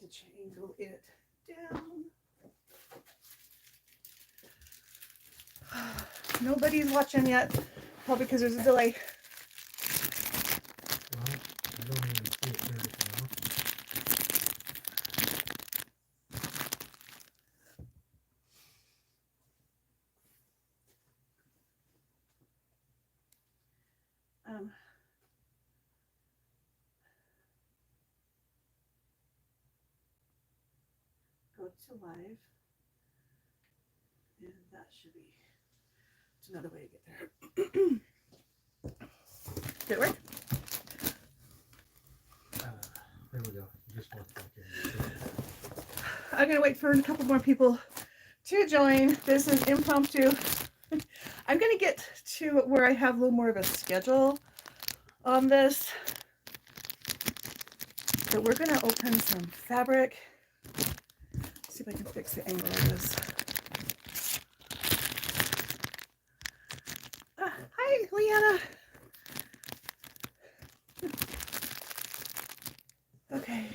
need to angle it down. Nobody's watching yet, probably because there's a delay. Well, I don't even see it there now. Go to live, and that should be, it's another way to get there. Did it work? There we go. Just look back in. I'm gonna wait for a couple more people to join. This is impromptu. I'm gonna get to where I have a little more of a schedule on this. So we're gonna open some fabric. See if I can fix the angle of this. Hi, Leanna. Okay.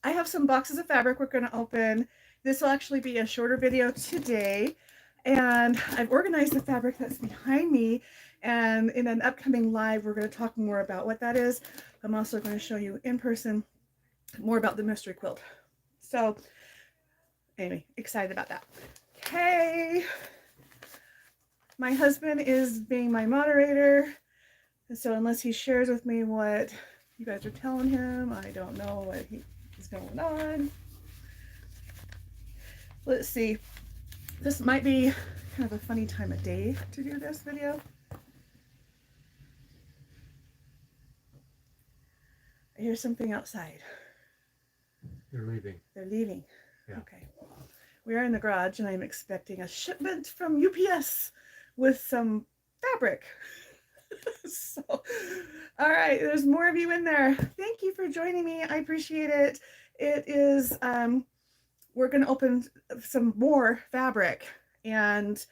I have some boxes of fabric we're going to open. This will actually be a shorter video today. And I've organized the fabric that's behind me. And in an upcoming live, we're going to talk more about what that is. I'm also going to show you in person more about the mystery quilt. So anyway, excited about that. Okay. My husband is being my moderator. And so unless he shares with me what you guys are telling him, I don't know what is going on. Let's see. This might be kind of a funny time of day to do this video. I hear something outside. They're leaving. They're leaving. Yeah. Okay. We are in the garage and I'm expecting a shipment from UPS with some fabric. So, all right, there's more of you in there. Thank you for joining me. I appreciate it. It is, we're going to open some more fabric, and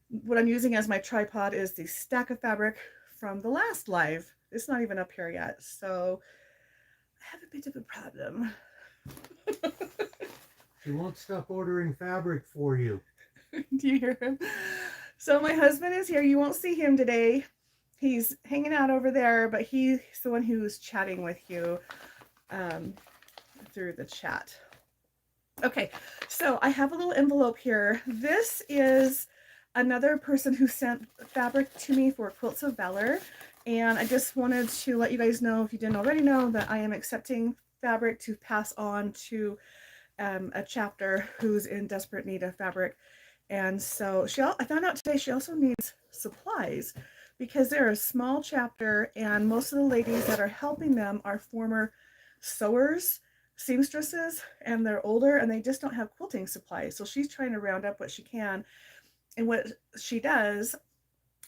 what I'm using as my tripod is the stack of fabric from the last live. It's not even up here yet, so I have a bit of a problem. She won't stop ordering fabric for you. Do you hear him? So my husband is here. You won't see him today. He's hanging out over there, but he's the one who's chatting with you through the chat. Okay, so I have a little envelope here. This is another person who sent fabric to me for Quilts of Valor, and I just wanted to let you guys know, if you didn't already know, that I am accepting fabric to pass on to a chapter who's in desperate need of fabric. And so I found out today she also needs supplies, because they're a small chapter and most of the ladies that are helping them are former sewers, seamstresses, and they're older and they just don't have quilting supplies. So she's trying to round up what she can. And what she does,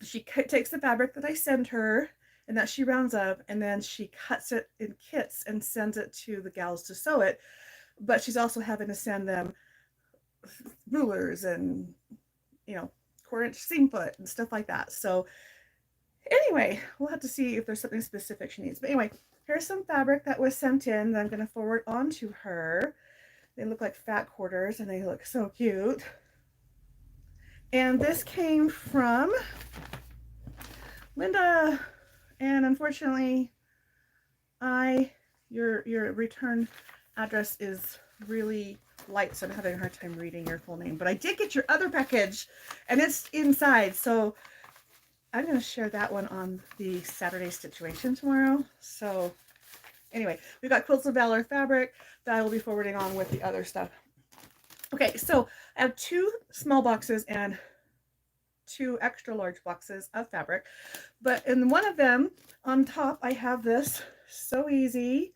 she takes the fabric that I send her and that she rounds up, and then she cuts it in kits and sends it to the gals to sew it. But she's also having to send them rulers and, you know, 1/4-inch seam foot and stuff like that. So anyway, we'll have to see if there's something specific she needs. But anyway, here's some fabric that was sent in that I'm going to forward on to her. They look like fat quarters and they look so cute. And this came from Linda. And unfortunately, your return address is really light, so I'm having a hard time reading your full name. But I did get your other package and it's inside. So I'm going to share that one on the Saturday stitch-uation tomorrow. So anyway, we've got Quilts of Valor fabric that I will be forwarding on with the other stuff. Okay, so I have 2 small boxes and 2 extra large boxes of fabric. But in one of them, on top, I have this So Easy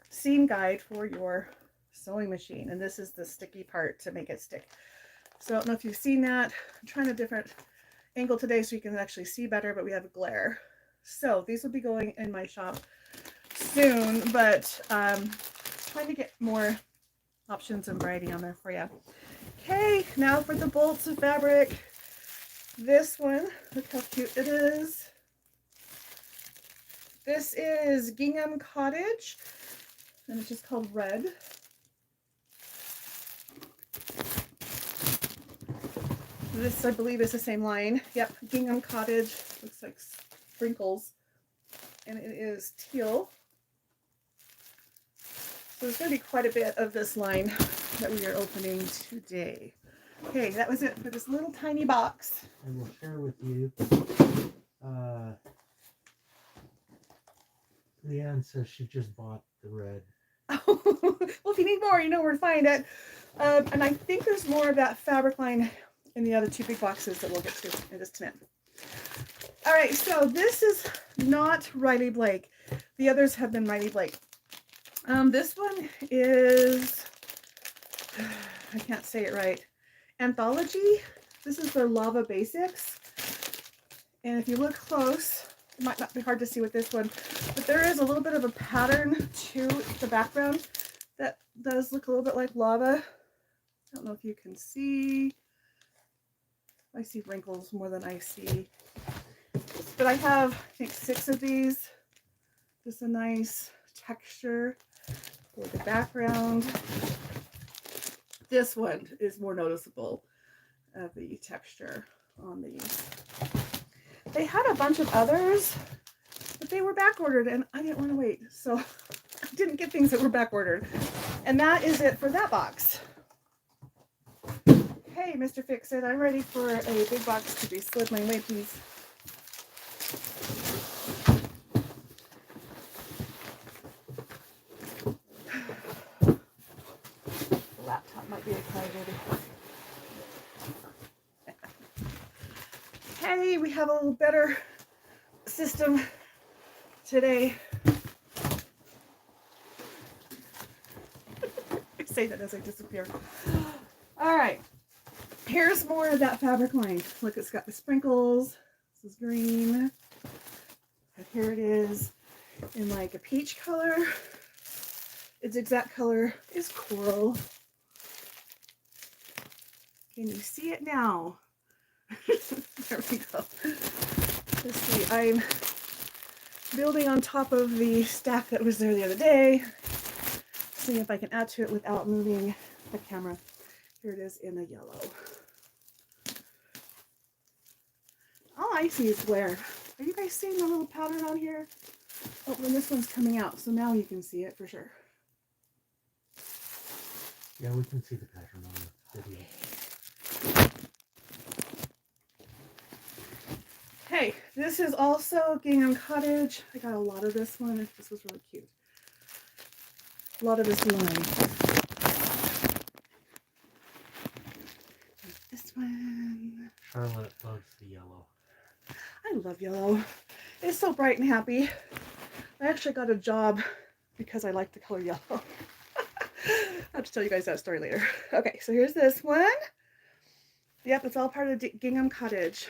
seam guide for your sewing machine. And this is the sticky part to make it stick. So I don't know if you've seen that. I'm trying a different angle today so you can actually see better, but we have a glare. So these will be going in my shop soon, but trying to get more options and variety on there for you. Okay, now for the bolts of fabric. This one, look how cute it is. This is Gingham Cottage, and it's just called Red. This, I believe, is the same line. Yep, Gingham Cottage. Looks like sprinkles. And it is teal. So there's going to be quite a bit of this line that we are opening today. Okay, that was it for this little tiny box. I will share with you. Leanne says she just bought the red. Well, if you need more, you know where to find it. And I think there's more of that fabric line in the other two big boxes that we'll get to in just a minute. All right, so this is not Riley Blake. The others have been Riley Blake. This one is, I can't say it right, Anthology. This is their Lava Basics. And if you look close, it might not be hard to see with this one, but there is a little bit of a pattern to the background that does look a little bit like lava. I don't know if you can see. I see wrinkles more than I see. But I have, I think, 6 of these. Just a nice texture for the background. This one is more noticeable of the texture on these. They had a bunch of others, but they were back ordered and I didn't want to wait. So I didn't get things that were back ordered. And that is it for that box. Hey, Mr. Fix-It, I'm ready for a big box to be slid my way, please. The laptop might be excited. Hey, we have a little better system today. I say that as I disappear. All right, here's more of that fabric line. Look, it's got the sprinkles. This is green. And here it is in like a peach color. Its exact color is coral. Can you see it now? There we go. Let's see, I'm building on top of the stack that was there the other day. See if I can add to it without moving the camera. Here it is in a yellow. All I see is glare. Are you guys seeing the little pattern on here? Oh, and this one's coming out, so now you can see it for sure. Yeah, we can see the pattern on the video. Hey, this is also Gingham Cottage. I got a lot of this one. This was really cute. A lot of this line. This one. Charlotte loves the yellow. I love yellow. It's so bright and happy. I actually got a job because I like the color yellow. I'll have to tell you guys that story later. Okay, so here's this one. Yep, it's all part of Gingham Cottage.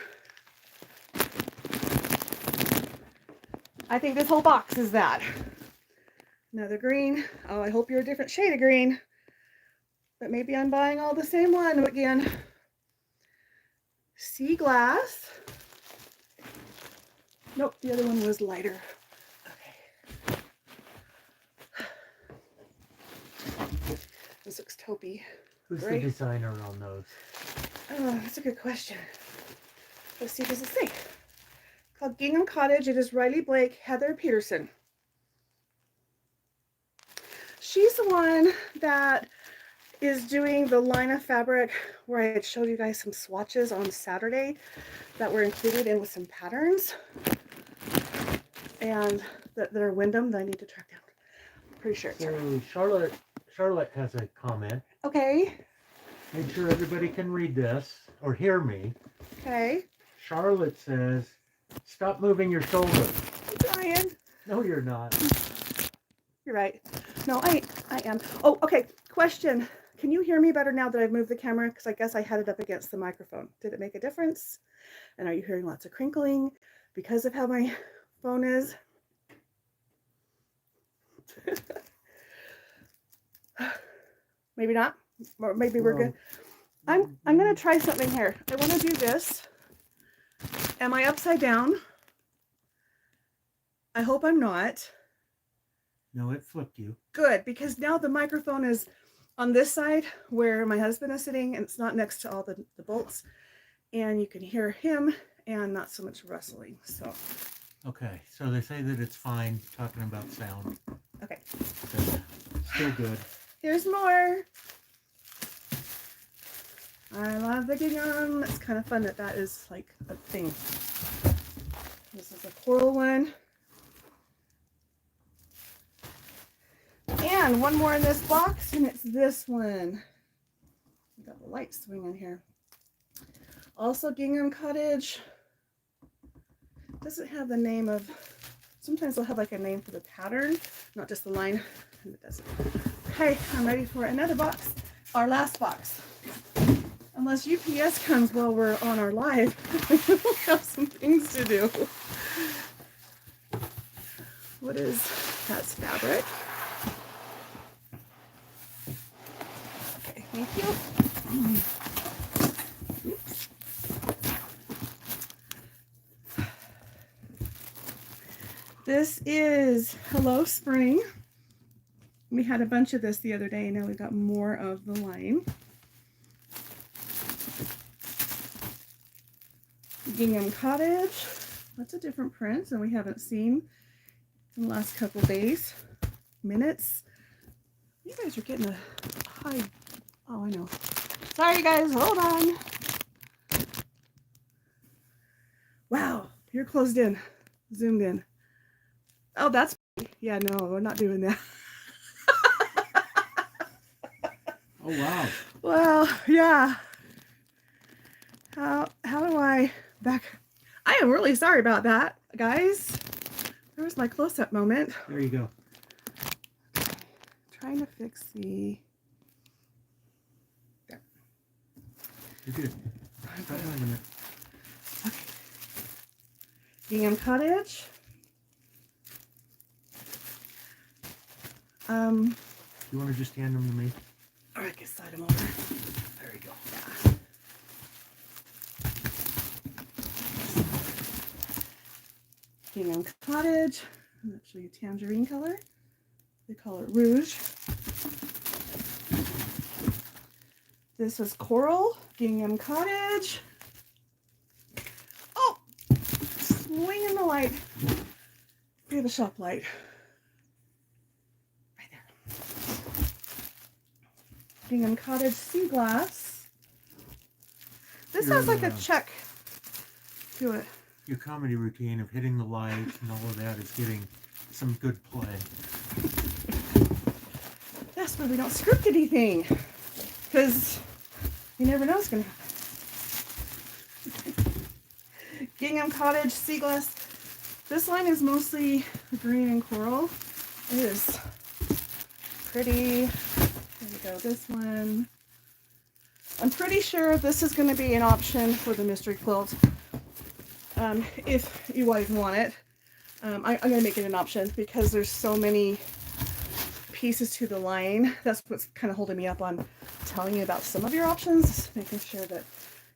I think this whole box is that. Another green. Oh, I hope you're a different shade of green. But maybe I'm buying all the same one again. Sea glass. Nope, the other one was lighter. Okay. This looks taupey. Who's Right? the designer on those? Oh, that's a good question. Let's see, does it say? Called Gingham Cottage. It is Riley Blake, Heather Peterson. She's the one that is doing the line of fabric where I had showed you guys some swatches on Saturday that were included in with some patterns and that are Wyndham that I need to track down. I'm pretty sure it's her. So Charlotte has a comment. Okay. Make sure everybody can read this or hear me. Okay. Charlotte says, "Stop moving your shoulders." I'm trying. No, you're not. You're right. No, I am. Oh, okay. Question. Can you hear me better now that I've moved the camera? Because I guess I had it up against the microphone. Did it make a difference? And are you hearing lots of crinkling because of how my phone is? Maybe not. Or maybe we're good. I'm going to try something here. I want to do this. Am I upside down? I hope I'm not. No, it flipped you. Good, because now the microphone is on this side where my husband is sitting, and it's not next to all the bolts, and you can hear him and not so much rustling. So Okay, so they say that it's fine talking about sound. okay, But still good. here's more. I love the gingham. It's kind of fun that that is like a thing. This is a coral one. And one more in this box, and it's this one. We got the light swinging here. Also Gingham Cottage. Doesn't have the name of, sometimes they'll have like a name for the pattern, not just the line, and it doesn't. Okay, I'm ready for another box. Our last box. Unless UPS comes while we're on our live, we'll have some things to do. What is, that's fabric. Okay, thank you. Oops. This is Hello Spring. We had a bunch of this the other day, now we've got more of the line. Gingham Cottage. Lots of different prints and we haven't seen in the last couple days. Minutes. You guys are getting a high. Oh, I know. Sorry, guys. Hold on. Wow. You're closed in. Zoomed in. Oh, that's. Yeah, no, we're not doing that. Oh, wow. Well, yeah. How do I back? I am really sorry about that, guys. There's my close-up moment. There you go. Trying to fix the. There. You're good. Try it in a minute. Okay. Gingham Cottage. You want to just hand them to me? Or I can slide them over. There you go. Yeah. Gingham Cottage. I'm going to show you tangerine color. They call it rouge. This was coral. Gingham Cottage. Oh! Swinging the light. We have a shop light. Right there. Gingham Cottage sea glass. This has like a check to it. Your comedy routine of hitting the light and all of that is getting some good play. That's why we don't script anything. Because you never know what's going to happen. Gingham Cottage sea glass. This line is mostly green and coral. It is pretty. There we go. This one. I'm pretty sure this is going to be an option for the mystery quilt. If you guys want it. I'm going to make it an option because there's so many pieces to the line. That's what's kind of holding me up on telling you about some of your options, making sure that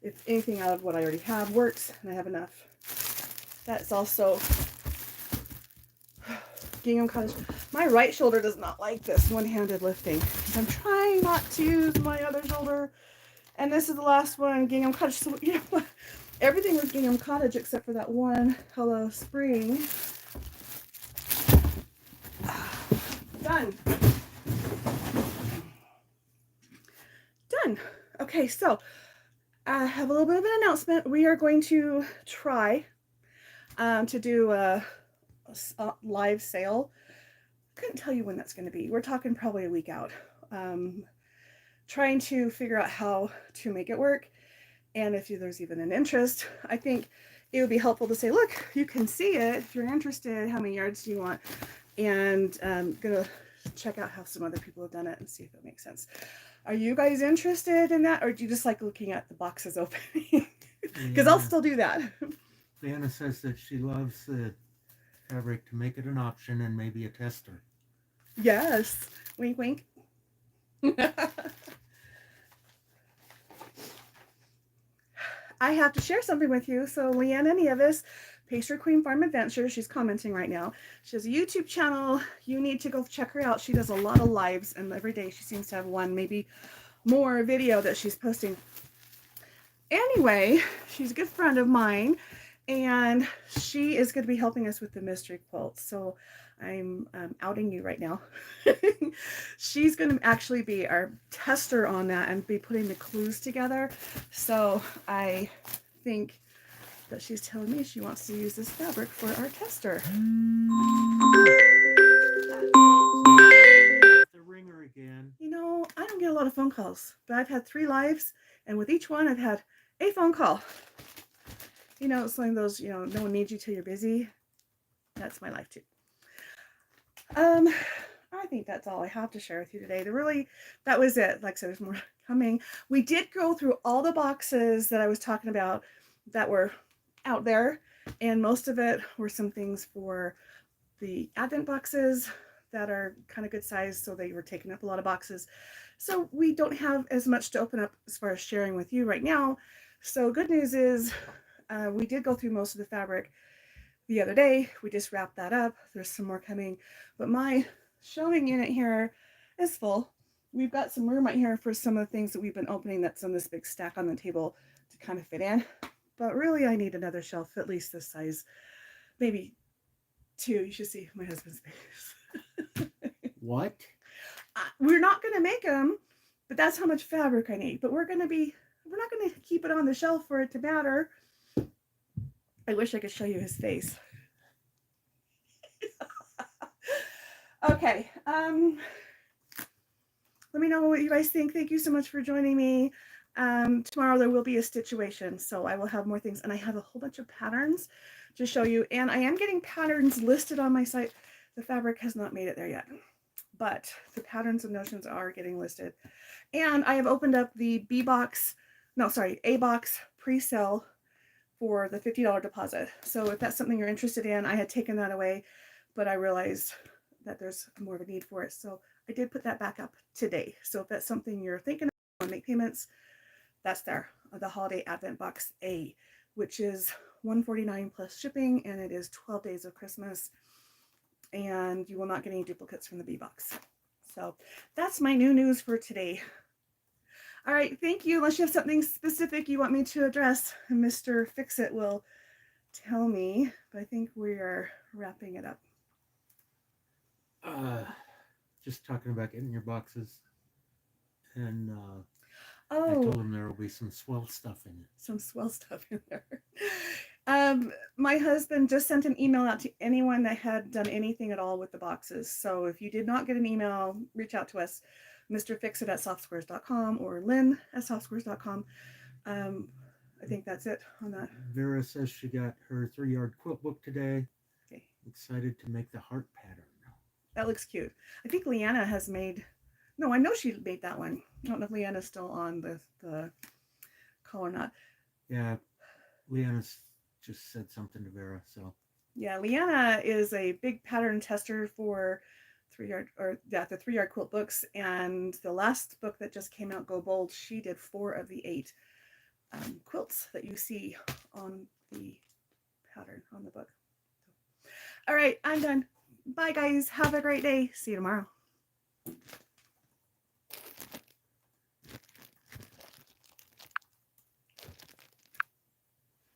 if anything out of what I already have works and I have enough. That's also Gingham Cottage. My right shoulder does not like this one-handed lifting. I'm trying not to use my other shoulder. And this is the last one, Gingham Cottage. So, you know what? Everything was Gingham Cottage except for that one Hello Spring. Done. Done. Okay, so I have a little bit of an announcement. We are going to try to do a live sale. Couldn't tell you when that's going to be. We're talking probably a week out. Trying to figure out how to make it work. And if there's even an interest, I think it would be helpful to say, look, you can see it if you're interested. How many yards do you want? And I'm gonna check out how some other people have done it and see if it makes sense. Are you guys interested in that, or do you just like looking at the boxes opening? Because I'll still do that. Diana says that she loves the fabric to make it an option and maybe a tester. Yes. Wink, wink. I have to share something with you. So Leanne and Evis Pastry Queen Farm Adventure. She's commenting right now. She has a YouTube channel. You need to go check her out. She does a lot of lives, and every day she seems to have one, maybe more video that she's posting. Anyway, she's a good friend of mine, and she is going to be helping us with the mystery quilt. So I'm outing you right now. She's going to actually be our tester on that and be putting the clues together. So I think that she's telling me she wants to use this fabric for our tester. The ringer again. You know, I don't get a lot of phone calls, but I've had 3 lives, and with each one I've had a phone call. You know, it's one of those, you know, no one needs you till you're busy. That's my life too. I think that's all I have to share with you today. That was it. Like I said, there's more coming. We did go through all the boxes that I was talking about that were out there, and most of it were some things for the Advent boxes that are kind of good size, so they were taking up a lot of boxes. So we don't have as much to open up as far as sharing with you right now. So good news is we did go through most of the fabric the other day. We just wrapped that up. There's some more coming, but my showing unit here is full. We've got some room right here for some of the things that we've been opening that's on this big stack on the table to kind of fit in. But really, I need another shelf at least this size, maybe 2. You should see my husband's face. What? We're not going to make them, but that's how much fabric I need. But we're not going to keep it on the shelf for it to matter. I wish I could show you his face. Okay. Let me know what you guys think. Thank you so much for joining me. Tomorrow there will be a stitch-uation, so I will have more things, and I have a whole bunch of patterns to show you, and I am getting patterns listed on my site. The fabric has not made it there yet, but the patterns and notions are getting listed. And I have opened up the A box pre-sale for the $50 deposit. So if that's something you're interested in, I had taken that away, but I realized that there's more of a need for it. So I did put that back up today. So if that's something you're thinking of, make payments, that's there. The Holiday Advent Box A, which is $149 plus shipping, and it is 12 days of Christmas, and you will not get any duplicates from the B box. So that's my new news for today. All right, thank you. Unless you have something specific you want me to address, Mr. Fix-It will tell me, but I think we are wrapping it up. Just talking about getting your boxes, and I Oh, told him there will be some swell stuff in it. some swell stuff in there. My husband just sent an email out to anyone that had done anything at all with the boxes. So if you did not get an email, reach out to us, Mr. Fix-It at softsquares.com or Lynne at softsquares.com. I think that's it on that. Vera says she got her 3-yard quilt book today. Okay. Excited to make the heart pattern. That looks cute. I think Leanna has made, no, I know she made that one. I don't know if Leanna's still on the call or not. Yeah, Leanna's just said something to Vera, so. Yeah, Leanna is a big pattern tester for the 3-yard quilt books, and the last book that just came out, Go Bold, she did 4 of the 8 quilts that you see on the pattern on the book. All right, I'm done. Bye guys, have a great day. See you tomorrow.